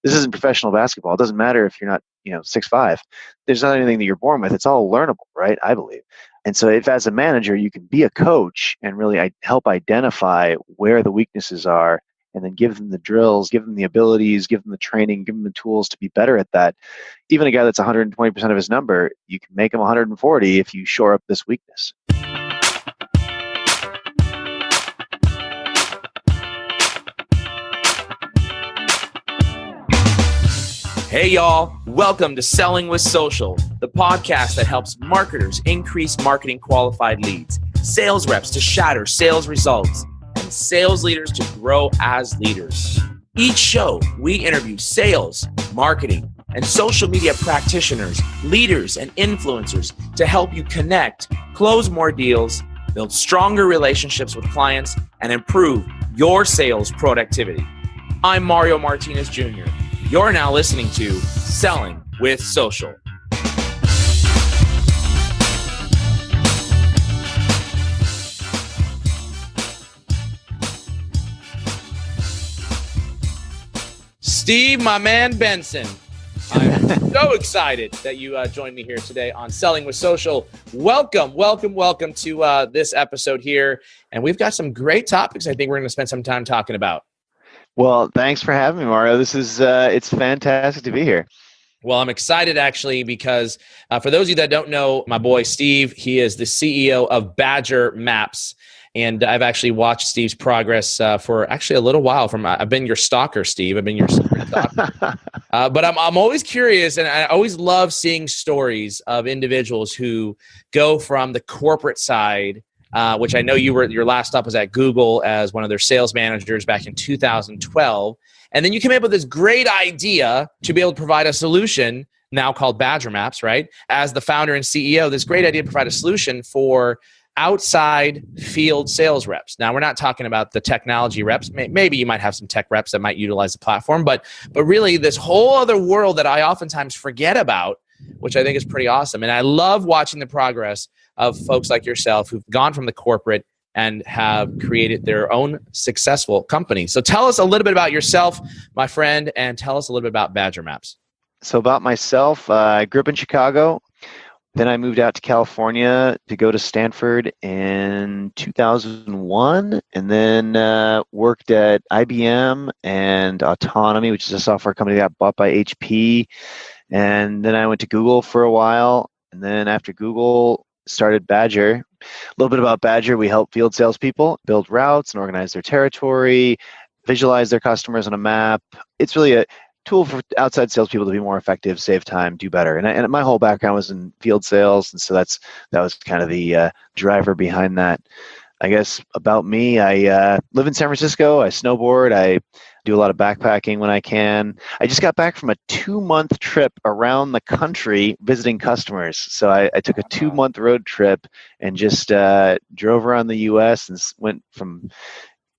This isn't professional basketball. It doesn't matter if you're not, 6'5". There's not anything that you're born with. It's all learnable, right? I believe. And so if as a manager, you can be a coach and really help identify where the weaknesses are and then give them the drills, give them the abilities, give them the training, give them the tools to be better at that. Even a guy that's 120% of his number, you can make him 140 if you shore up this weakness. Hey y'all, welcome to Selling with Social, the podcast that helps marketers increase marketing qualified leads, sales reps to shatter sales results, and sales leaders to grow as leaders. Each show, we interview sales, marketing, and social media practitioners, leaders, and influencers to help you connect, close more deals, build stronger relationships with clients, and improve your sales productivity. I'm Mario Martinez Jr. You're now listening to Selling with Social. Steve, my man Benson, I'm so excited that you joined me here today on Selling with Social. Welcome to this episode here. And we've got some great topics I think we're going to spend some time talking about. Well, thanks for having me, Mario. This is it's fantastic to be here. Well, I'm excited actually because for those of you that don't know my boy Steve, he is the CEO of Badger Maps. And I've actually watched Steve's progress for actually a little while. I've been your stalker, Steve. I've been your secret stalker. But I'm always curious, and I always love seeing stories of individuals who go from the corporate side, which I know your last stop was at Google as one of their sales managers back in 2012. And then you came up with this great idea to be able to provide a solution now called Badger Maps, right? As the founder and CEO, this great idea to provide a solution for outside field sales reps. Now, we're not talking about the technology reps. Maybe you might have some tech reps that might utilize the platform, but really this whole other world that I oftentimes forget about, which I think is pretty awesome. And I love watching the progress of folks like yourself who've gone from the corporate and have created their own successful company. So tell us a little bit about yourself, my friend, and tell us a little bit about Badger Maps. So about myself, I grew up in Chicago. Then I moved out to California to go to Stanford in 2001, and then worked at IBM and Autonomy, which is a software company that got bought by HP. And then I went to Google for a while. And then after Google, started Badger. A little bit about Badger. We help field salespeople build routes and organize their territory, visualize their customers on a map. It's really a tool for outside salespeople to be more effective, save time, do better. And my whole background was in field sales, and so that was kind of the driver behind that. I guess about me, I live in San Francisco. I snowboard. I do a lot of backpacking when I can. I just got back from a 2-month trip around the country visiting customers. So I took a 2-month road trip and just drove around the U.S. and went from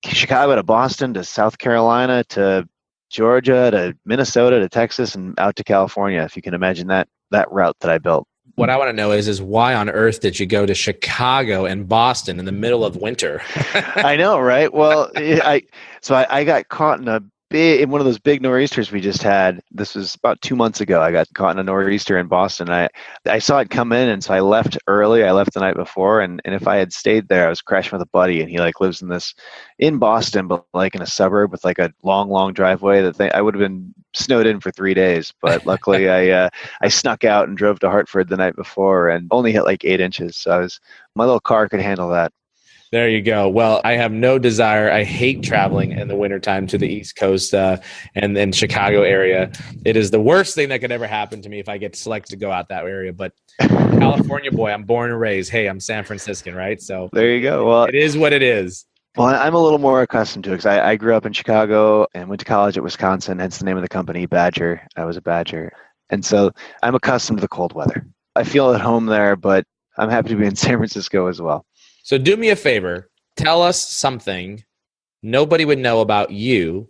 Chicago to Boston to South Carolina to Georgia to Minnesota to Texas and out to California, if you can imagine that route that I built. What I want to know is why on earth did you go to Chicago and Boston in the middle of winter? I know, right? Well, I got caught in one of those big nor'easters we just had. This was about 2 months ago. I got caught in a nor'easter in Boston. I saw it come in, and so I left early. I left the night before, and if I had stayed there, I was crashing with a buddy, and he lives in Boston, but in a suburb with a long driveway. I would have been snowed in for 3 days, but luckily I snuck out and drove to Hartford the night before and only hit 8 inches. So my little car could handle that. There you go. Well, I have no desire. I hate traveling in the wintertime to the East Coast and Chicago area. It is the worst thing that could ever happen to me if I get selected to go out that area. But California boy, I'm born and raised. Hey, I'm San Franciscan, right? So there you go. Well, it is what it is. Well, I'm a little more accustomed to it because I grew up in Chicago and went to college at Wisconsin, hence the name of the company, Badger. I was a Badger. And so I'm accustomed to the cold weather. I feel at home there, but I'm happy to be in San Francisco as well. So do me a favor. Tell us something nobody would know about you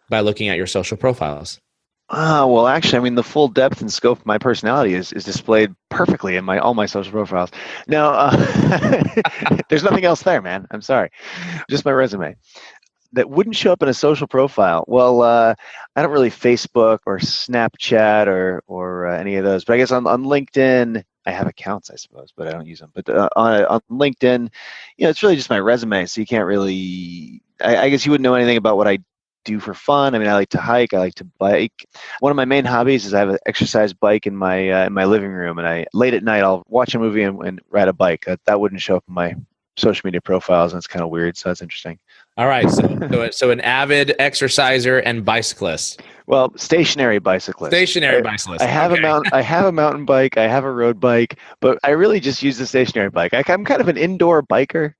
by looking at your social profiles. Well, actually, the full depth and scope of my personality is displayed perfectly in all my social profiles. No, there's nothing else there, man. I'm sorry. Just my resume. that wouldn't show up in a social profile. Well, I don't really Facebook or Snapchat or any of those. But I guess on LinkedIn, I have accounts, I suppose, but I don't use them. But on LinkedIn, it's really just my resume. So you can't really. I guess you wouldn't know anything about what I do for fun. I mean, I like to hike. I like to bike. One of my main hobbies is I have an exercise bike in my living room, and late at night I'll watch a movie and ride a bike. That wouldn't show up in my social media profiles, and it's kind of weird. So that's interesting. All right. So an avid exerciser and bicyclist. Well, stationary bicyclist. Bicyclist. I have a mountain bike. I have a road bike, but I really just use the stationary bike. I'm kind of an indoor biker.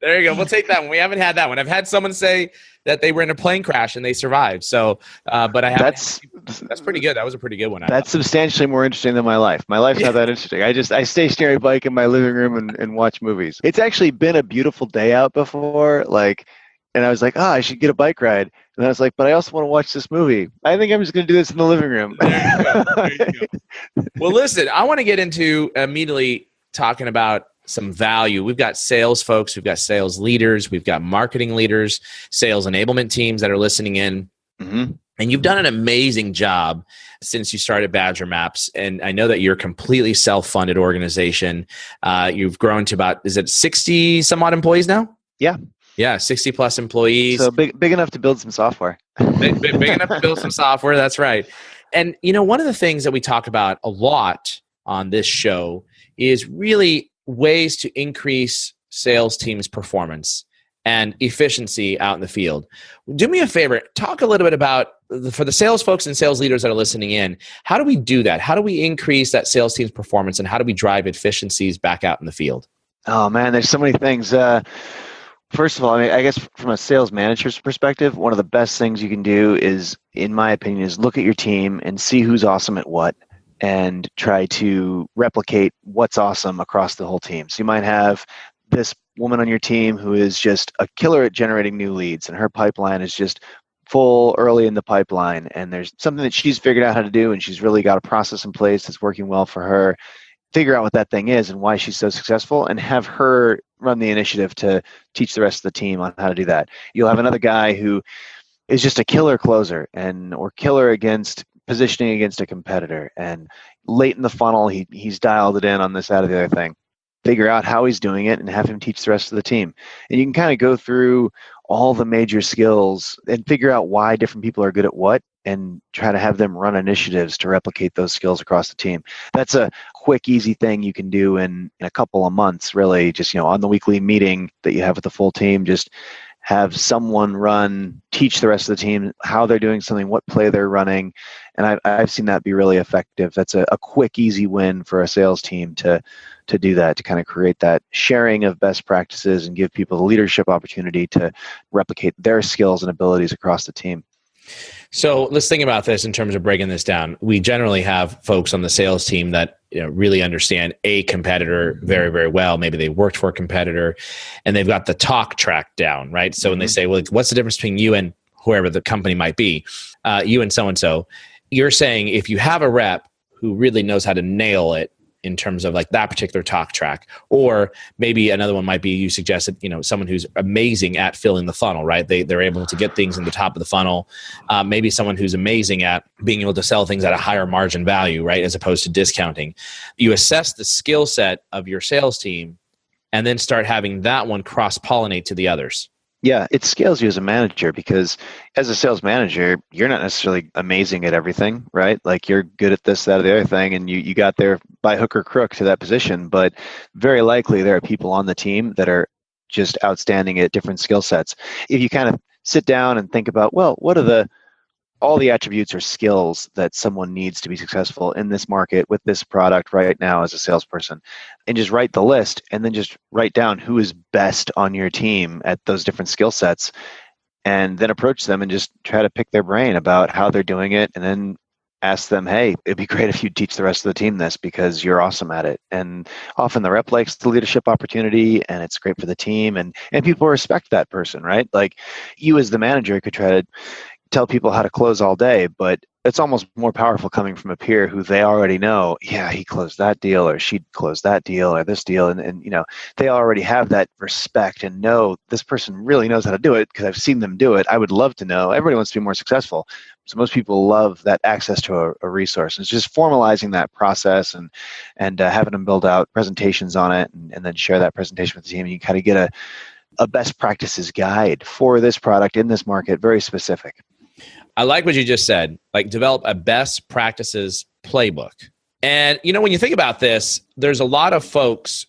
There you go. We'll take that one. We haven't had that one. I've had someone say that they were in a plane crash and they survived. So, but I haven't. That's pretty good. That was a pretty good one. That's substantially more interesting than my life. My life's not that interesting. I stationary bike in my living room and watch movies. It's actually been a beautiful day out before, and I was like, I should get a bike ride. And I was like, but I also want to watch this movie. I think I'm just going to do this in the living room. There you go. Well, listen, I want to get into immediately talking about some value. We've got sales folks, we've got sales leaders, we've got marketing leaders, sales enablement teams that are listening in. Mm-hmm. And you've done an amazing job since you started Badger Maps. And I know that you're a completely self-funded organization. You've grown to about, is it 60 some odd employees now? Yeah. Yeah, 60 plus employees. So big enough to build some software. big enough to build some software. That's right. And, one of the things that we talk about a lot on this show is really ways to increase sales teams' performance and efficiency out in the field. Do me a favor, talk a little bit about, for the sales folks and sales leaders that are listening in, how do we do that? How do we increase that sales team's performance, and how do we drive efficiencies back out in the field? Oh man, there's so many things. First of all, I guess from a sales manager's perspective, one of the best things you can do is, in my opinion, is look at your team and see who's awesome at what, and try to replicate what's awesome across the whole team. So you might have this woman on your team who is just a killer at generating new leads, and her pipeline is just full early in the pipeline, and there's something that she's figured out how to do, and she's really got a process in place that's working well for her. Figure out what that thing is and why she's so successful, and have her run the initiative to teach the rest of the team on how to do that. You'll have another guy who is just a killer closer or killer against positioning against a competitor, and late in the funnel he's dialed it in on this, that, or the other thing. Figure out how he's doing it and have him teach the rest of the team. And you can kind of go through all the major skills and figure out why different people are good at what, and try to have them run initiatives to replicate those skills across the team. That's a quick, easy thing you can do in a couple of months, really. Just, on the weekly meeting that you have with the full team, just have someone teach the rest of the team how they're doing something, what play they're running. And I've seen that be really effective. That's a quick, easy win for a sales team to do that, to kind of create that sharing of best practices and give people the leadership opportunity to replicate their skills and abilities across the team. So let's think about this in terms of breaking this down. We generally have folks on the sales team that really understand a competitor very, very well. Maybe they worked for a competitor and they've got the talk track down, right? So when they say, well, what's the difference between you and whoever the company might be, you and so-and-so, you're saying if you have a rep who really knows how to nail it in terms of like that particular talk track, or maybe another one might be, you suggested, someone who's amazing at filling the funnel, right? They're able to get things in the top of the funnel. Maybe someone who's amazing at being able to sell things at a higher margin value, right? As opposed to discounting. You assess the skill set of your sales team and then start having that one cross-pollinate to the others. Yeah, it scales you as a manager, because as a sales manager, you're not necessarily amazing at everything, right? Like you're good at this, that, or the other thing, and you got there by hook or crook to that position. But very likely there are people on the team that are just outstanding at different skill sets. If you kind of sit down and think about, well, what are all the attributes or skills that someone needs to be successful in this market with this product right now as a salesperson, and just write the list, and then just write down who is best on your team at those different skill sets, and then approach them and just try to pick their brain about how they're doing it, and then ask them, hey, it'd be great if you teach the rest of the team this because you're awesome at it. And often the rep likes the leadership opportunity, and it's great for the team, and people respect that person, right? Like you as the manager could try to tell people how to close all day, but it's almost more powerful coming from a peer who they already know, yeah, he closed that deal or she closed that deal or this deal. And they already have that respect and know this person really knows how to do it because I've seen them do it. I would love to know. Everybody wants to be more successful. So most people love that access to a resource. It's just formalizing that process and having them build out presentations on it and then share that presentation with the team. And you kind of get a best practices guide for this product in this market, very specific. I like what you just said, like develop a best practices playbook. And, when you think about this, there's a lot of folks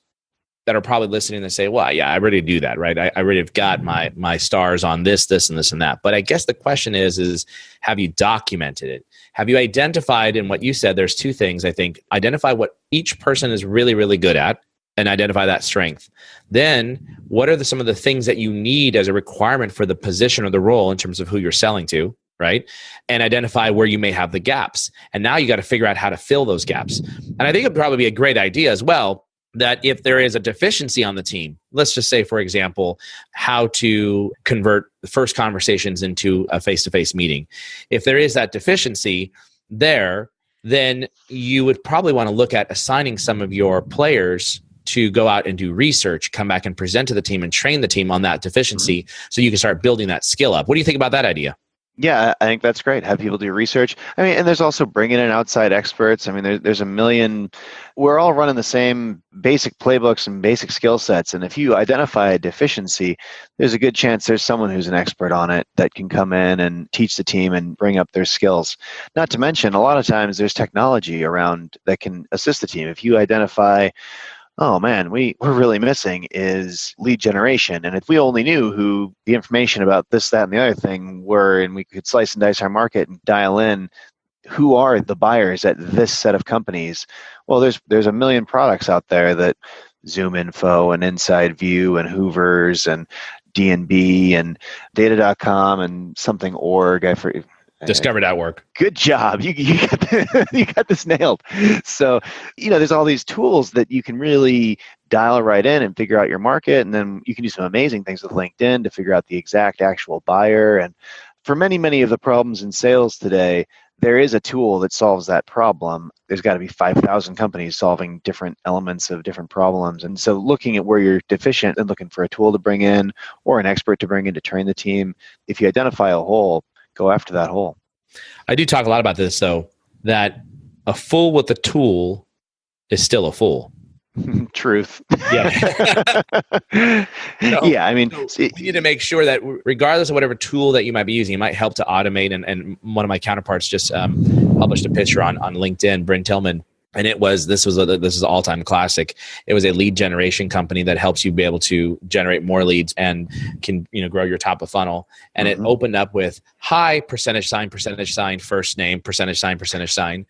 that are probably listening and say, well, yeah, I already do that, right? I already have got my stars on this, and this, and that. But I guess the question is have you documented it? Have you identified, in what you said, there's two things, I think. Identify what each person is really, really good at and identify that strength. Then what are some of the things that you need as a requirement for the position or the role in terms of who you're selling to? Right? And identify where you may have the gaps. And now you got to figure out how to fill those gaps. And I think it'd probably be a great idea as well that if there is a deficiency on the team, let's just say, for example, how to convert the first conversations into a face-to-face meeting. If there is that deficiency there, then you would probably want to look at assigning some of your players to go out and do research, come back and present to the team and train the team on that deficiency so you can start building that skill up. What do you think about that idea? Yeah, I think that's great. Have people do research. And there's also bringing in outside experts. There's a million. We're all running the same basic playbooks and basic skill sets. And if you identify a deficiency, there's a good chance there's someone who's an expert on it that can come in and teach the team and bring up their skills. Not to mention, a lot of times there's technology around that can assist the team. If you identify, oh man, we're really missing is lead generation. And if we only knew who the information about this, that, and the other thing were, and we could slice and dice our market and dial in who are the buyers at this set of companies. Well, there's a million products out there that Zoom Info and Inside View and Hoovers and D&B and data.com and something org. Discover.org. Good job. You got this nailed. So, there's all these tools that you can really dial right in and figure out your market. And then you can do some amazing things with LinkedIn to figure out the exact actual buyer. And for many, many of the problems in sales today, there is a tool that solves that problem. There's got to be 5,000 companies solving different elements of different problems. And so looking at where you're deficient and looking for a tool to bring in or an expert to bring in to train the team, if you identify a hole, go after that hole. I do talk a lot about this, though, that a fool with a tool is still a fool. Truth. Yeah. Yeah. We need to make sure that regardless of whatever tool that you might be using, it might help to automate. And one of my counterparts just published a picture on LinkedIn, Bryn Tillman. And this is an all-time classic. It was a lead generation company that helps you be able to generate more leads and can grow your top of funnel. And it opened up with hi %, first name, %,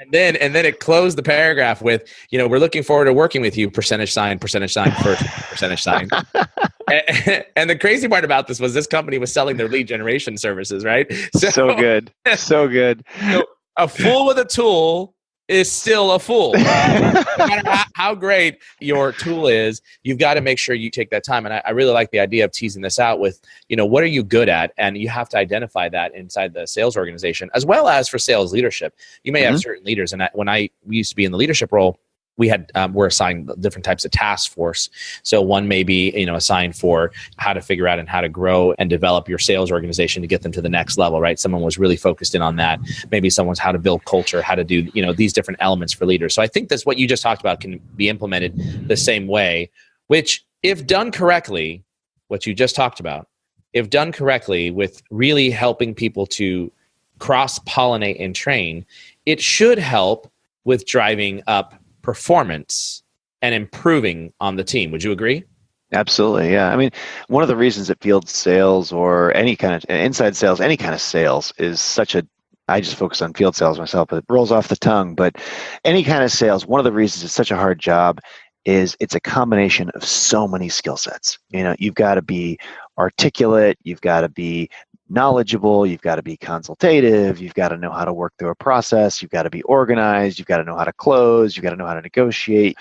and then it closed the paragraph with we're looking forward to working with you, %, first %. And the crazy part about this was this company was selling their lead generation services, right? So good. So a fool with a tool is still a fool. No matter how great your tool is, you've got to make sure you take that time. And I really like the idea of teasing this out with, what are you good at? And you have to identify that inside the sales organization, as well as for sales leadership. You may have certain leaders. And we used to be in the leadership role, we're assigned different types of task force. So one may be, assigned for how to figure out and how to grow and develop your sales organization to get them to the next level, right? Someone was really focused in on that. Maybe someone's how to build culture, how to do, these different elements for leaders. So I think that's what you just talked about can be implemented the same way, which if done correctly, what you just talked about, if done correctly with really helping people to cross-pollinate and train, it should help with driving up performance and improving on the team. Would you agree? Absolutely. Yeah. One of the reasons that field sales or any kind of inside sales, any kind of sales is I just focus on field sales myself, but it rolls off the tongue. But any kind of sales, one of the reasons it's such a hard job is it's a combination of so many skill sets. You've got to be articulate, you've got to be knowledgeable, you've got to be consultative, you've got to know how to work through a process, you've got to be organized, you've got to know how to close, you've got to know how to negotiate.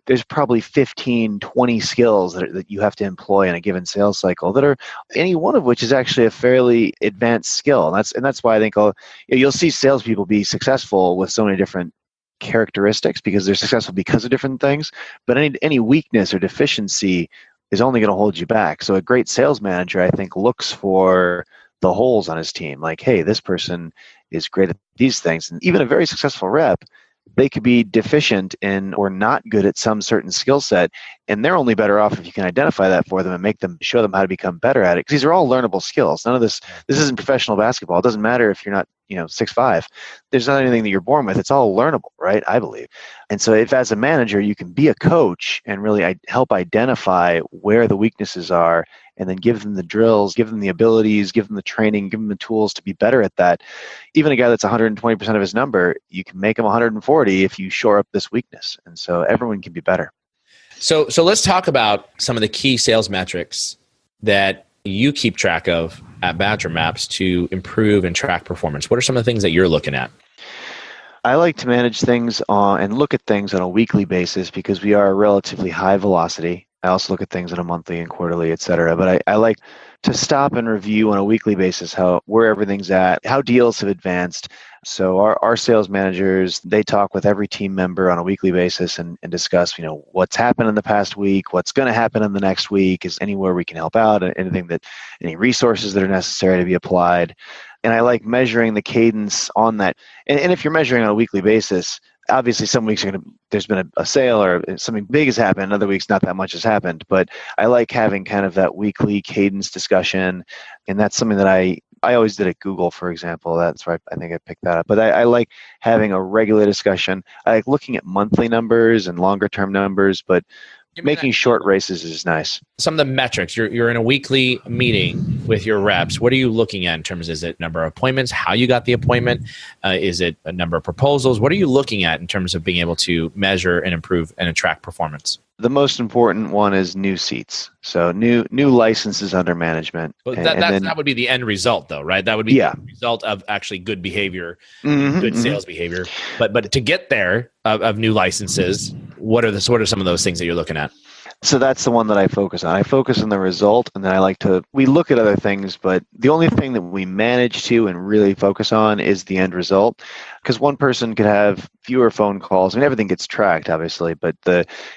there's probably 15, 20 skills that you have to employ in a given sales cycle that are any one of which is actually a fairly advanced skill. And that's why I think you'll see salespeople be successful with so many different characteristics because they're successful because of different things. But any weakness or deficiency is only going to hold you back. So a great sales manager, I think, looks for the holes on his team. Like, hey, this person is great at these things. And even a very successful rep, they could be deficient in or not good at some certain skill set, and they're only better off if you can identify that for them and show them how to become better at it. Because these are all learnable skills. None of this isn't professional basketball. It doesn't matter if you're not 6'5". There's not anything that you're born with. It's all learnable, right? I believe. And so if as a manager you can be a coach and really help identify where the weaknesses are, and then give them the drills, give them the abilities, give them the training, give them the tools to be better at that. Even a guy that's 120% of his number, you can make him 140 if you shore up this weakness. And so everyone can be better. So let's talk about some of the key sales metrics that you keep track of at Badger Maps to improve and track performance. What are some of the things that you're looking at? I like to manage things and look at things on a weekly basis because we are relatively high velocity. I also look at things on a monthly and quarterly, et cetera. But I like to stop and review on a weekly basis where everything's at, how deals have advanced. So our sales managers, they talk with every team member on a weekly basis and discuss, what's happened in the past week, what's going to happen in the next week, is anywhere we can help out, any resources that are necessary to be applied. And I like measuring the cadence on that. And if you're measuring on a weekly basis, obviously some weeks there's been a sale or something big has happened. Other weeks, not that much has happened. But I like having kind of that weekly cadence discussion. And that's something that I always did at Google, for example. That's where I think I picked that up. But I like having a regular discussion. I like looking at monthly numbers and longer term numbers, but making short races is nice. Some of the metrics, you're in a weekly meeting with your reps. What are you looking at in terms of, is it number of appointments, how you got the appointment? Is it a number of proposals? What are you looking at in terms of being able to measure and improve and attract performance? The most important one is new seats. So new licenses under management. Well, that would be the end result, though, right? That would be the result of actually good behavior, good sales behavior. But to get there of new licenses, what are some of those things that you're looking at? So that's the one that I focus on. I focus on the result, and then we look at other things, but the only thing that we manage to and really focus on is the end result. Because one person could have fewer phone calls. I mean, everything gets tracked, obviously, but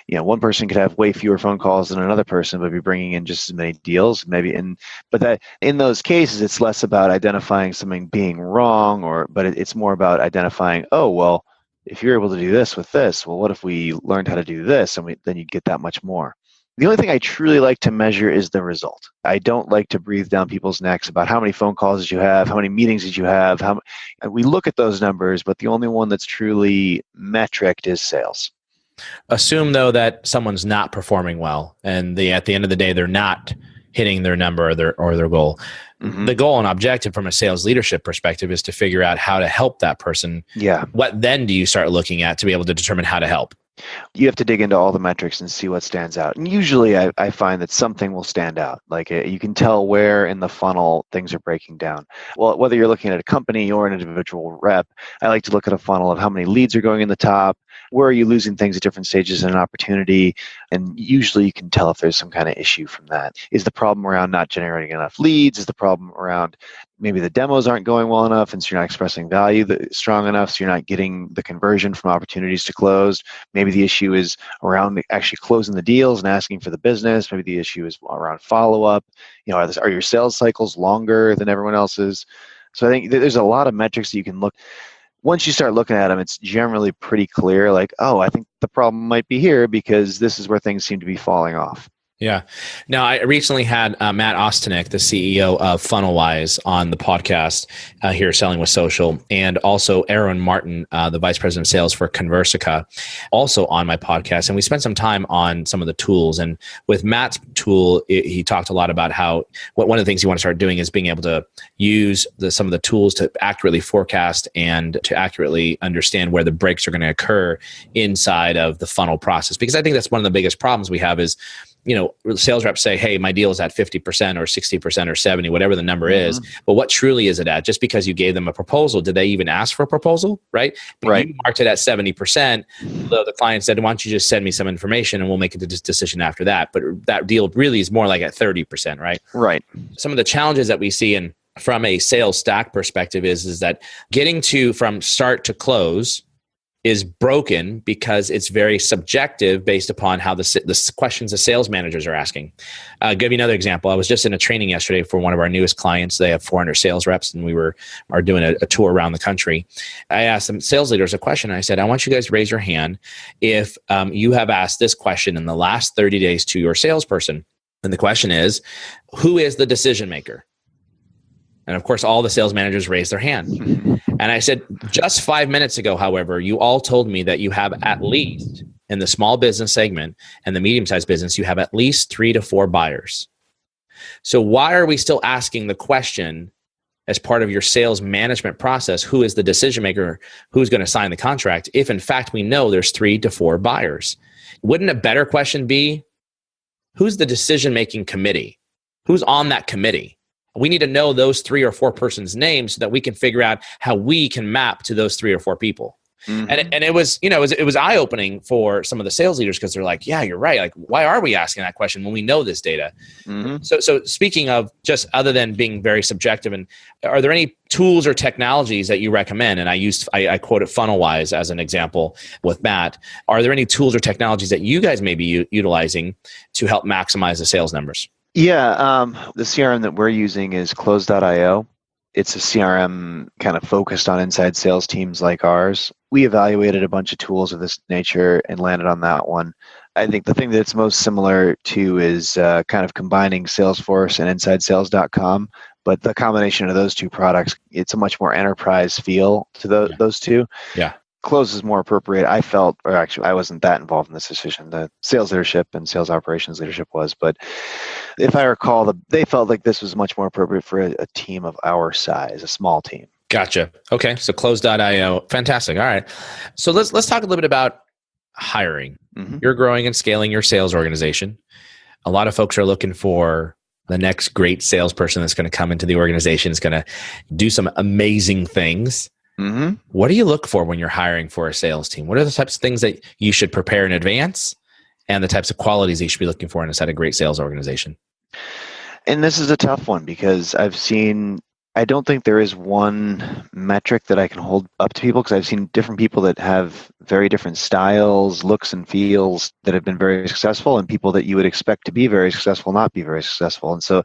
one person could have way fewer phone calls than another person, but be bringing in just as many deals, but that in those cases, it's less about identifying something being wrong, but it's more about identifying, oh, well, if you're able to do this with this, well, what if we learned how to do this? And then you'd get that much more. The only thing I truly like to measure is the result. I don't like to breathe down people's necks about how many phone calls did you have, how many meetings did you have. We look at those numbers, but the only one that's truly metriced is sales. Assume, though, that someone's not performing well, and at the end of the day, they're not hitting their number or their goal. Mm-hmm. The goal and objective from a sales leadership perspective is to figure out how to help that person. Yeah. What then do you start looking at to be able to determine how to help? You have to dig into all the metrics and see what stands out. And usually I find that something will stand out. Like you can tell where in the funnel things are breaking down. Well, whether you're looking at a company or an individual rep, I like to look at a funnel of how many leads are going in the top, where are you losing things at different stages in an opportunity, and usually you can tell if there's some kind of issue from that. Is the problem around not generating enough leads? Is the problem around maybe the demos aren't going well enough, and so you're not expressing value strong enough, so you're not getting the conversion from opportunities to closed? Maybe the issue is around actually closing the deals and asking for the business. Maybe the issue is around follow-up. Are your sales cycles longer than everyone else's? So I think there's a lot of metrics that you can look. Once you start looking at them, it's generally pretty clear, like, oh, I think the problem might be here because this is where things seem to be falling off. Yeah. Now, I recently had Matt Ostanek, the CEO of FunnelWise, on the podcast here, Selling with Social, and also Aaron Martin, the Vice President of Sales for Conversica, also on my podcast. And we spent some time on some of the tools. And with Matt's tool, he talked a lot about how one of the things you want to start doing is being able to use some of the tools to accurately forecast and to accurately understand where the breaks are going to occur inside of the funnel process. Because I think that's one of the biggest problems we have is sales reps say, hey, my deal is at 50% or 60% or 70, whatever the number is. But what truly is it at? Just because you gave them a proposal, did they even ask for a proposal? Right. But Right. you marked it at 70%. Although the client said, why don't you just send me some information and we'll make a decision after that. But that deal really is more like at 30%. Right. Right. Some of the challenges that we see from a sales stack perspective is that getting from start to close is broken because it's very subjective based upon how the questions the sales managers are asking. I'll give you another example. I was just in a training yesterday for one of our newest clients. They have 400 sales reps, and we are doing a tour around the country. I asked some sales leaders a question. I said, I want you guys to raise your hand if you have asked this question in the last 30 days to your salesperson. And the question is, who is the decision maker? And of course, all the sales managers raised their hand. And I said, just 5 minutes ago, however, you all told me that you have at least, in the small business segment and the medium-sized business, you have at least 3 to 4 buyers. So why are we still asking the question as part of your sales management process, who is the decision maker, who's going to sign the contract, if in fact we know there's 3 to 4 buyers? Wouldn't a better question be, who's the decision-making committee? Who's on that committee? We need to know those 3 or 4 persons' names so that we can figure out how we can map to those 3 or 4 people. And it was, it was eye-opening for some of the sales leaders because they're like, yeah, you're right. Like, why are we asking that question when we know this data? So speaking of just other than being very subjective, and are there any tools or technologies that you recommend? And I quoted FunnelWise as an example with Matt. Are there any tools or technologies that you guys may be utilizing to help maximize the sales numbers? Yeah, the CRM that we're using is Close.io. It's a CRM kind of focused on inside sales teams like ours. We evaluated a bunch of tools of this nature and landed on that one. I think the thing that's most similar to is kind of combining Salesforce and InsideSales.com. But the combination of those two products, it's a much more enterprise feel to those two. Yeah. Close is more appropriate. I felt, or actually I wasn't that involved in this decision. The sales leadership and sales operations leadership was, but if I recall, they felt like this was much more appropriate for a team of our size, a small team. Gotcha. Okay. So Close.io. Fantastic. All right. So let's talk a little bit about hiring. You're growing and scaling your sales organization. A lot of folks are looking for the next great salesperson that's going to come into the organization, is going to do some amazing things. What do you look for when you're hiring for a sales team? What are the types of things that you should prepare in advance and the types of qualities you should be looking for inside a great sales organization? And this is a tough one because I don't think there is one metric that I can hold up to people, because I've seen different people that have very different styles, looks, and feels that have been very successful, and people that you would expect to be very successful not be very successful. And so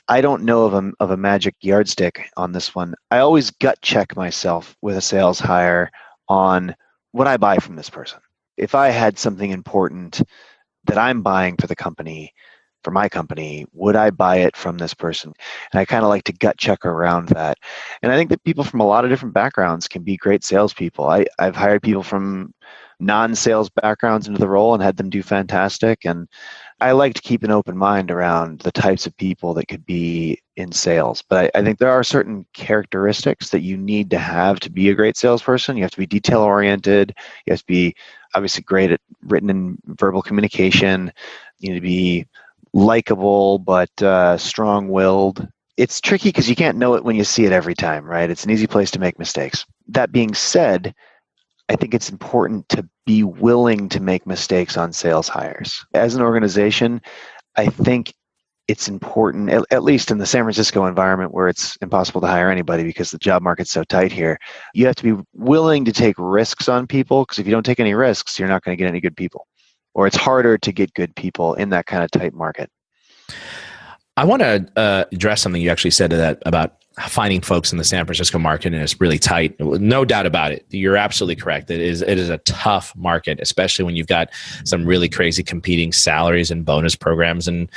I don't know of a magic yardstick on this one. I always gut check myself with a sales hire on what I buy from this person. If I had something important that I'm buying for the company, for my company, would I buy it from this person? And I kind of like to gut check around that. And I think that people from a lot of different backgrounds can be great salespeople. I've hired people from non-sales backgrounds into the role and had them do fantastic. And I like to keep an open mind around the types of people that could be in sales. But I think there are certain characteristics that you need to have to be a great salesperson. You have to be detail-oriented. You have to be obviously great at written and verbal communication. You need to be likable, but strong-willed. It's tricky because you can't know it when you see it every time, right? It's an easy place to make mistakes. That being said, I think it's important to be willing to make mistakes on sales hires. As an organization, I think it's important, at least in the San Francisco environment where it's impossible to hire anybody because the job market's so tight here, you have to be willing to take risks on people, because if you don't take any risks, you're not going to get any good people. Or it's harder to get good people in that kind of tight market. I want to address something you actually said to that about finding folks in the San Francisco market, and it's really tight. No doubt about it. You're absolutely correct. It is a tough market, especially when you've got some really crazy competing salaries and bonus programs and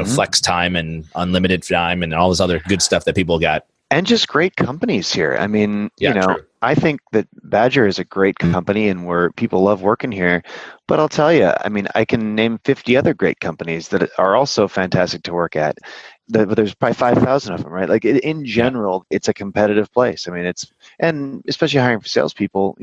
flex time and unlimited time and all this other good stuff that people got. And just great companies here. I mean, True. I think that Badger is a great company and where people love working here. But I'll tell you, I mean, I can name 50 other great companies that are also fantastic to work at. But there's probably 5,000 of them, right? Like in general, it's a competitive place. I mean, and especially hiring for salespeople,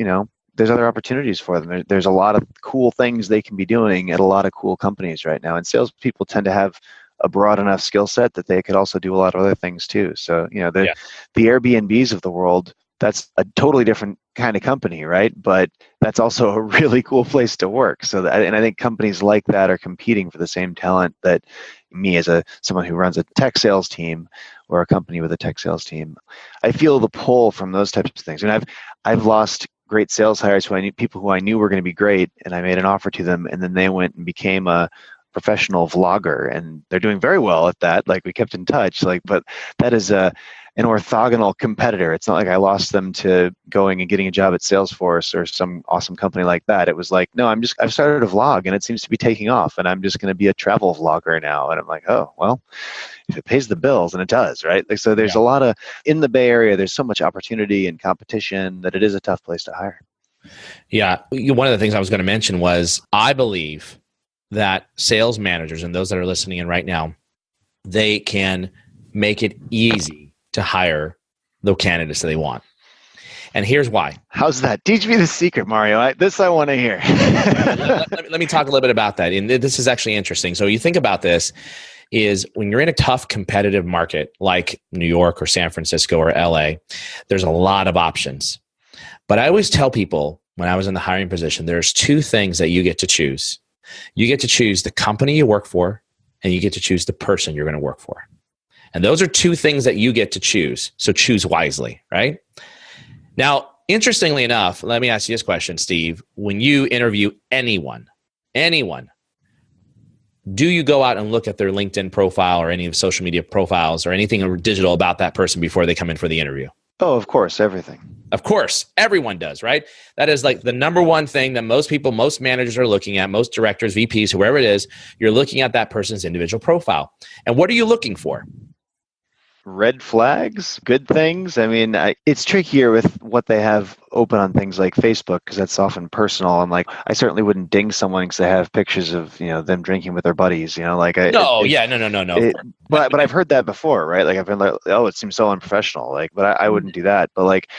there's other opportunities for them. There's a lot of cool things they can be doing at a lot of cool companies right now. And salespeople tend to have a broad enough skill set that they could also do a lot of other things too. So, the Airbnbs of the world, that's a totally different kind of company, right? But that's also a really cool place to work. And I think companies like that are competing for the same talent that me as someone who runs a tech sales team or a company with a tech sales team, I feel the pull from those types of things. And I've lost great sales hires people who I knew were going to be great, and I made an offer to them, and then they went and became a professional vlogger, and they're doing very well at that. Like, we kept in touch, but that is an orthogonal competitor. It's not like I lost them to going and getting a job at Salesforce or some awesome company like that. It was like, no, I've started a vlog and it seems to be taking off, and I'm just going to be a travel vlogger now. And I'm like, oh, well, if it pays the bills, and it does, right? So there's a lot in the Bay Area, there's so much opportunity and competition that it is a tough place to hire. Yeah. One of the things I was going to mention was, I believe that sales managers and those that are listening in right now, they can make it easy to hire the candidates that they want. And here's why. How's that? Teach me the secret, Mario. I want to hear. let me talk a little bit about that. And this is actually interesting. So you think about this, is when you're in a tough competitive market like New York or San Francisco or LA, there's a lot of options. But I always tell people, when I was in the hiring position, there's two things that you get to choose. You get to choose the company you work for, and you get to choose the person you're going to work for. And those are two things that you get to choose. So choose wisely, right? Now, interestingly enough, let me ask you this question, Steve. When you interview anyone, do you go out and look at their LinkedIn profile or any of social media profiles or anything digital about that person before they come in for the interview? Oh, of course, everything. Of course, everyone does, right? That is like the number one thing that most people, most managers are looking at, most directors, VPs, whoever it is, you're looking at that person's individual profile. And what are you looking for? Red flags, good things. I mean, it's trickier with what they have open on things like Facebook, because that's often personal. And like, I certainly wouldn't ding someone because they have pictures of them drinking with their buddies. No. But I've heard that before, right? Like, I've been like, oh, it seems so unprofessional. Like, but I wouldn't do that. But like,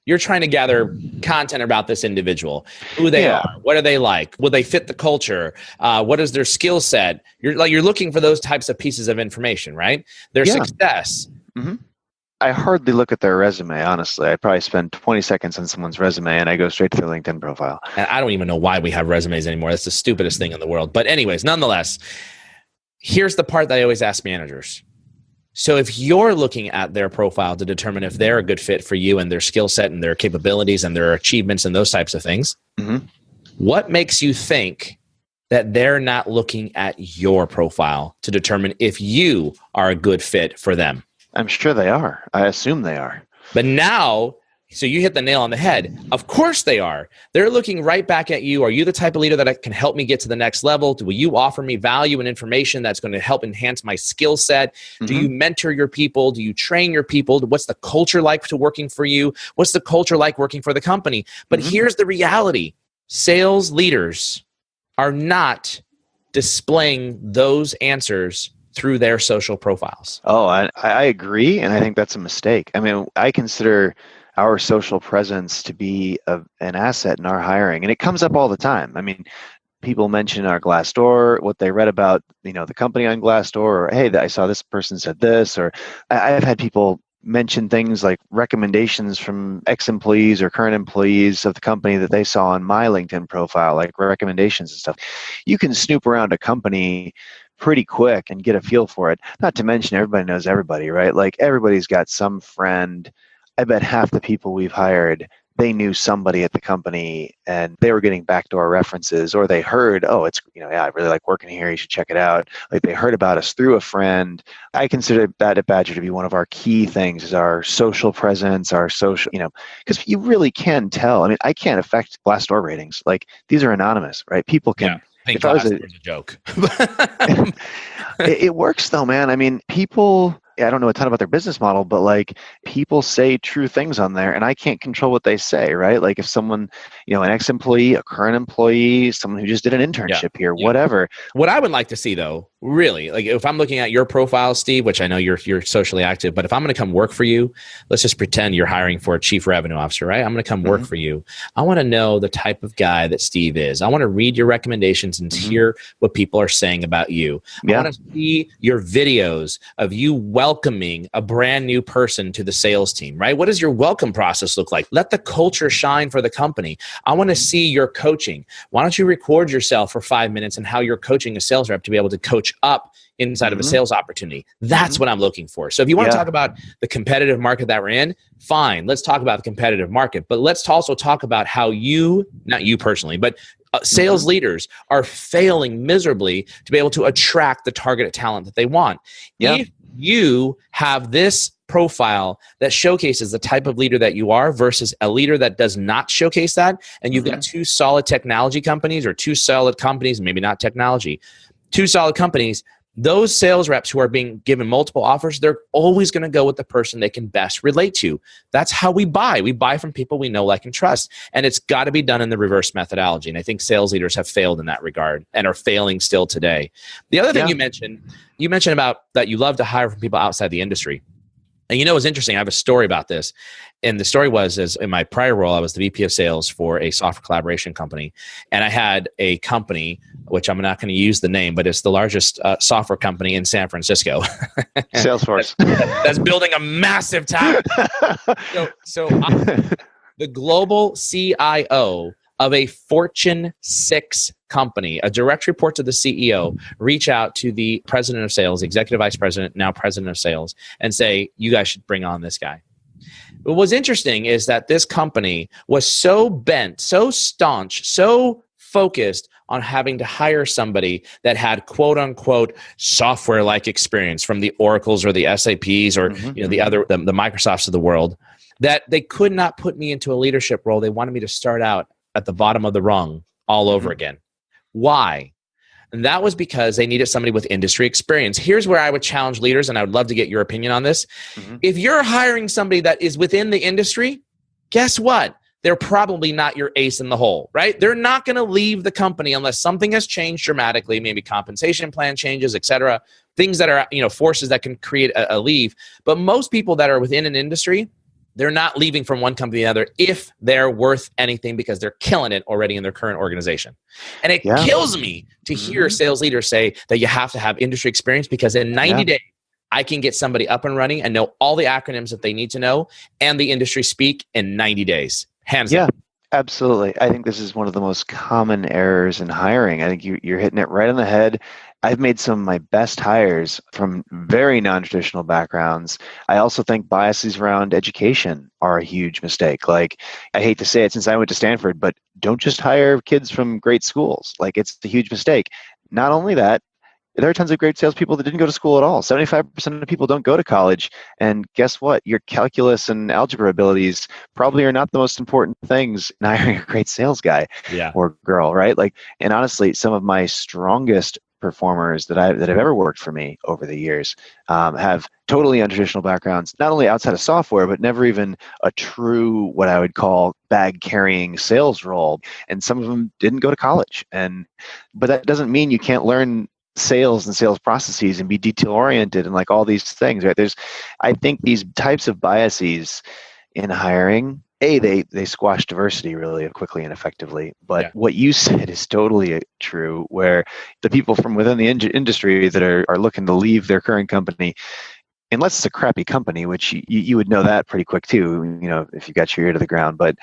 you're trying to gather content about this individual, who they are, what are they like, will they fit the culture, what is their skill set? You're looking for those types of pieces of information, right? Their success. Mm-hmm. I hardly look at their resume, honestly. I probably spend 20 seconds on someone's resume and I go straight to their LinkedIn profile. And I don't even know why we have resumes anymore. That's the stupidest thing in the world. But anyways, nonetheless, here's the part that I always ask managers. So if you're looking at their profile to determine if they're a good fit for you and their skill set and their capabilities and their achievements and those types of things, what makes you think that they're not looking at your profile to determine if you are a good fit for them? I'm sure they are. I assume they are. But now, so you hit the nail on the head. Of course they are. They're looking right back at you. Are you the type of leader that can help me get to the next level? Will you offer me value and information that's going to help enhance my skill set? Do you mentor your people? Do you train your people? What's the culture like to working for you? What's the culture like working for the company? But here's the reality. Sales leaders are not displaying those answers through their social profiles. Oh, I agree. And I think that's a mistake. I mean, I consider our social presence to be an asset in our hiring. And it comes up all the time. I mean, people mention our Glassdoor, what they read about, the company on Glassdoor, or, hey, I saw this person said this, or I've had people mention things like recommendations from ex-employees or current employees of the company that they saw on my LinkedIn profile, like recommendations and stuff. You can snoop around a company pretty quick and get a feel for it. Not to mention everybody knows everybody, right? Like, everybody's got some friend. I bet half the people we've hired, they knew somebody at the company and they were getting backdoor references, or they heard, oh, it's, I really like working here, you should check it out. Like, they heard about us through a friend. I consider that at Badger to be one of our key things, is our social presence, our social, because you really can tell. I mean, I can't affect Glassdoor ratings. Like, these are anonymous, right? People can. Yeah. If I was a joke. It works though, man. I mean, people, I don't know a ton about their business model, but like, people say true things on there and I can't control what they say, right? Like, if someone, an ex-employee, a current employee, someone who just did an internship here, whatever. What I would like to see though, Really, like if I'm looking at your profile, Steve, which I know you're socially active, but if I'm going to come work for you, let's just pretend you're hiring for a chief revenue officer, right? I'm going to come work for you. I want to know the type of guy that Steve is. I want to read your recommendations and hear what people are saying about you. I want to see your videos of you welcoming a brand new person to the sales team, right? What does your welcome process look like? Let the culture shine for the company. I want to see your coaching. Why don't you record yourself for 5 minutes and how you're coaching a sales rep to be able to coach up inside of a sales opportunity? That's what I'm looking for. So if you want to talk about the competitive market that we're in, fine, let's talk about the competitive market. But let's also talk about how you, not you personally, but sales leaders are failing miserably to be able to attract the targeted talent that they want. If you have this profile that showcases the type of leader that you are versus a leader that does not showcase that, and you've got two solid technology companies or two solid companies, maybe not technology, two solid companies, those sales reps who are being given multiple offers, they're always going to go with the person they can best relate to. That's how we buy. We buy from people we know, like, and trust. And it's got to be done in the reverse methodology. And I think sales leaders have failed in that regard and are failing still today. The other thing you mentioned about that you love to hire from people outside the industry. And you know, it's interesting. I have a story about this. And the story was, as in my prior role, I was the VP of sales for a software collaboration company. And I had a company, which I'm not going to use the name, but it's the largest software company in San Francisco. Salesforce. That's building a massive tower. So I'm the global CIO of a Fortune 6 company, a direct report to the CEO, reach out to the president of sales, executive vice president, now president of sales, and say, you guys should bring on this guy. What was interesting is that this company was so bent, so staunch, so focused on having to hire somebody that had quote unquote software-like experience from the Oracles or the SAPs or the Microsofts of the world, that they could not put me into a leadership role. They wanted me to start out at the bottom of the rung all over again. Why? And that was because they needed somebody with industry experience. Here's where I would challenge leaders, and I would love to get your opinion on this. If you're hiring somebody that is within the industry, guess what? They're probably not your ace in the hole, right? They're not going to leave the company unless something has changed dramatically, maybe compensation plan changes, et cetera, things that are, forces that can create a leave. But most people that are within an industry, they're not leaving from one company to the other if they're worth anything, because they're killing it already in their current organization. And it kills me to hear a sales leader say that you have to have industry experience, because in 90 days, I can get somebody up and running and know all the acronyms that they need to know and the industry speak in 90 days. Hands down. Absolutely. I think this is one of the most common errors in hiring. I think you're hitting it right on the head. I've made some of my best hires from very non-traditional backgrounds. I also think biases around education are a huge mistake. Like, I hate to say it since I went to Stanford, but don't just hire kids from great schools. Like, it's a huge mistake. Not only that, there are tons of great salespeople that didn't go to school at all. 75% of people don't go to college. And guess what? Your calculus and algebra abilities probably are not the most important things in hiring a great sales guy or girl, right? Like, and honestly, some of my strongest performers that have ever worked for me over the years have totally untraditional backgrounds, not only outside of software, but never even a true, what I would call, bag carrying sales role. And some of them didn't go to college. But that doesn't mean you can't learn sales and sales processes and be detail oriented and like all these things, right? I think these types of biases in hiring, they squash diversity really quickly and effectively. But what you said is totally true, where the people from within the industry that are looking to leave their current company, unless it's a crappy company, which you would know that pretty quick too, if you got your ear to the ground. But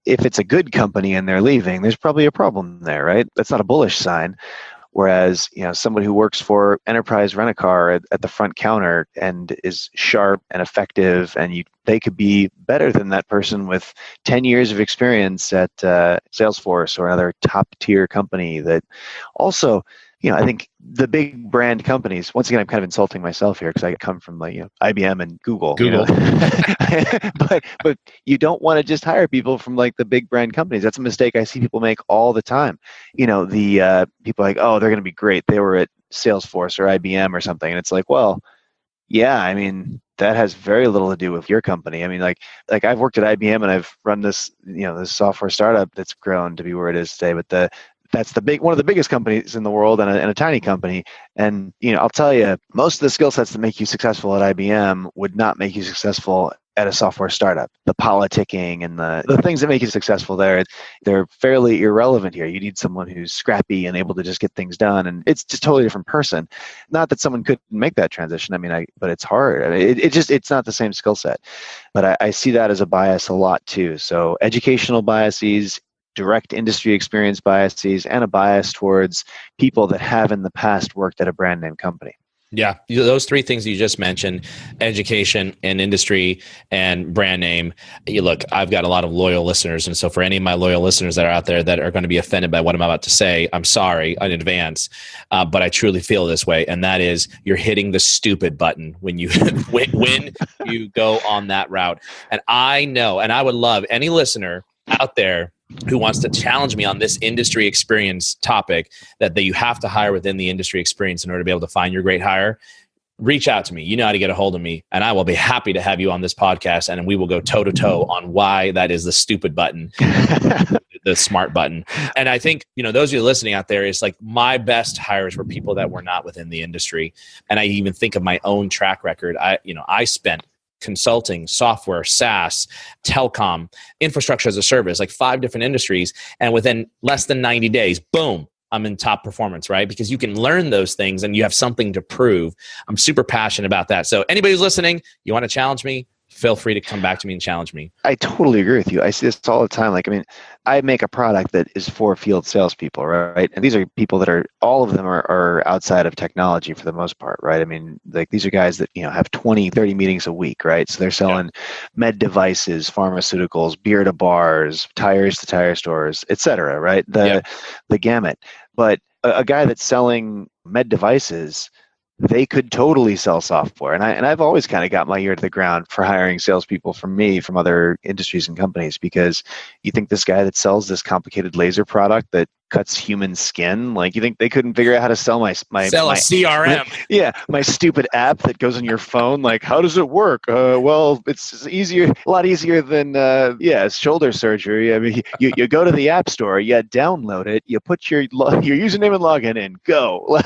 if it's a good company and they're leaving, there's probably a problem there, right? That's not a bullish sign. Whereas, someone who works for Enterprise Rent-A-Car at the front counter and is sharp and effective, and they could be better than that person with 10 years of experience at Salesforce or another top-tier company that also, I think the big brand companies, once again, I'm kind of insulting myself here because I come from IBM and Google. But you don't want to just hire people from like the big brand companies. That's a mistake I see people make all the time. The people are like, oh, they're going to be great. They were at Salesforce or IBM or something. And it's like, well, yeah, I mean, that has very little to do with your company. I mean, like I've worked at IBM and I've run this, this software startup that's grown to be where it is today. But that's one of the biggest companies in the world, and a tiny company. And I'll tell you, most of the skill sets that make you successful at IBM would not make you successful at a software startup. The politicking and the things that make you successful there, they're fairly irrelevant here. You need someone who's scrappy and able to just get things done, and it's just a totally different person. Not that someone couldn't make that transition. But it's hard. It's not the same skill set. But I see that as a bias a lot too. So educational biases, direct industry experience biases, and a bias towards people that have in the past worked at a brand name company. Yeah, those three things you just mentioned, education and industry and brand name. Look, I've got a lot of loyal listeners. And so for any of my loyal listeners that are out there that are going to be offended by what I'm about to say, I'm sorry in advance, but I truly feel this way. And that is, you're hitting the stupid button when you when you go on that route. And I know, and I would love any listener out there who wants to challenge me on this industry experience topic, that you have to hire within the industry experience in order to be able to find your great hire, reach out to me. You know how to get a hold of me, and I will be happy to have you on this podcast, and we will go toe to toe on why that is the stupid button, the smart button. And I think, those of you listening out there, is like, my best hires were people that were not within the industry. And I even think of my own track record. I spent consulting, software, SaaS, telecom, infrastructure as a service, like 5 different industries. And within less than 90 days, boom, I'm in top performance, right? Because you can learn those things and you have something to prove. I'm super passionate about that. So anybody who's listening, you want to challenge me, feel free to come back to me and challenge me. I totally agree with you. I see this all the time. I make a product that is for field salespeople, right? And these are people that all of them are outside of technology for the most part, right? These are guys that, have 20, 30 meetings a week, right? So they're selling med devices, pharmaceuticals, beer to bars, tires to tire stores, et cetera, right? The gamut. But a guy that's selling med devices, they could totally sell software. And I've always kind of got my ear to the ground for hiring salespeople from other industries and companies, because you think this guy that sells this complicated laser product that cuts human skin, you think they couldn't figure out how to sell my sell a CRM? My stupid app that goes on your phone. How does it work? Well, it's a lot easier than shoulder surgery. You go to the app store, you download it, you put your username and login in, go.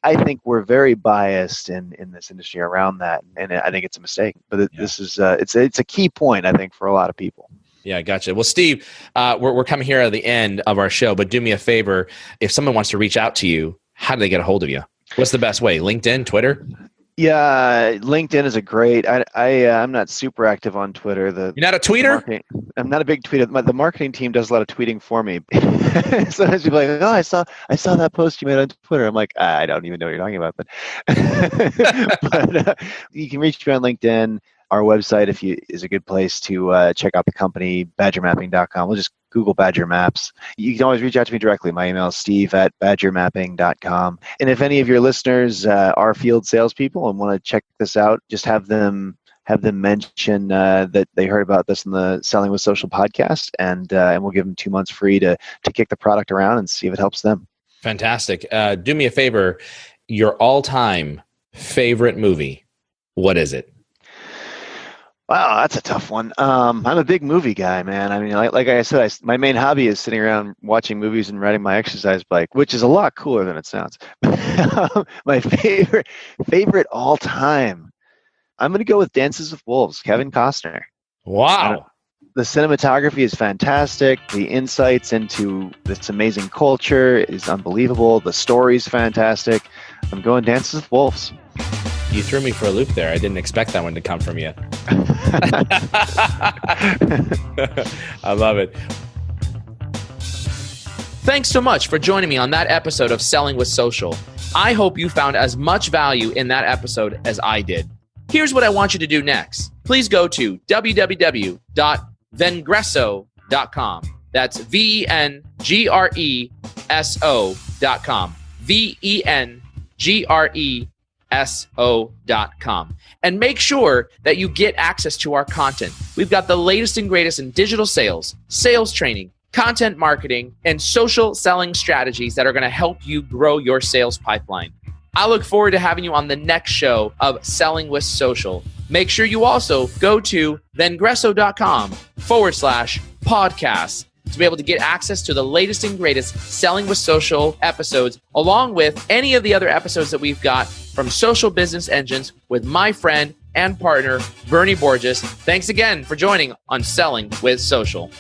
I think we're very biased in this industry around that, and I think it's a mistake. But this is it's a key point, I think, for a lot of people. Yeah, gotcha. Well, Steve, we're coming here at the end of our show, but do me a favor. If someone wants to reach out to you, how do they get a hold of you? What's the best way? LinkedIn, Twitter? Yeah, LinkedIn is a great. I'm not super active on Twitter. You're not a tweeter? I'm not a big tweeter. The marketing team does a lot of tweeting for me. Sometimes people are like, I saw that post you made on Twitter. I'm like, I don't even know what you're talking about. But you can reach me on LinkedIn. Our website is a good place to check out the company, badgermapping.com. We'll just Google Badger Maps. You can always reach out to me directly. My email is steve@badgermapping.com. And if any of your listeners are field salespeople and want to check this out, just have them mention that they heard about this in the Selling with Social podcast, and we'll give them 2 months free to kick the product around and see if it helps them. Fantastic. Do me a favor. Your all-time favorite movie, what is it? Wow, that's a tough one. I'm a big movie guy, man. Like I said, my main hobby is sitting around watching movies and riding my exercise bike, which is a lot cooler than it sounds. My favorite all time, I'm going to go with Dances with Wolves, Kevin Costner. Wow. The cinematography is fantastic. The insights into this amazing culture is unbelievable. The story is fantastic. I'm going Dances with Wolves. You threw me for a loop there. I didn't expect that one to come from you. I love it. Thanks so much for joining me on that episode of Selling with Social. I hope you found as much value in that episode as I did. Here's what I want you to do next. Please go to www.vengreso.com. That's VENGRESO.com. VENGRESO.com. And make sure that you get access to our content. We've got the latest and greatest in digital sales, sales training, content marketing, and social selling strategies that are going to help you grow your sales pipeline. I look forward to having you on the next show of Selling with Social. Make sure you also go to vengreso.com/podcasts to be able to get access to the latest and greatest Selling with Social episodes, along with any of the other episodes that we've got from Social Business Engines with my friend and partner, Bernie Borges. Thanks again for joining on Selling with Social.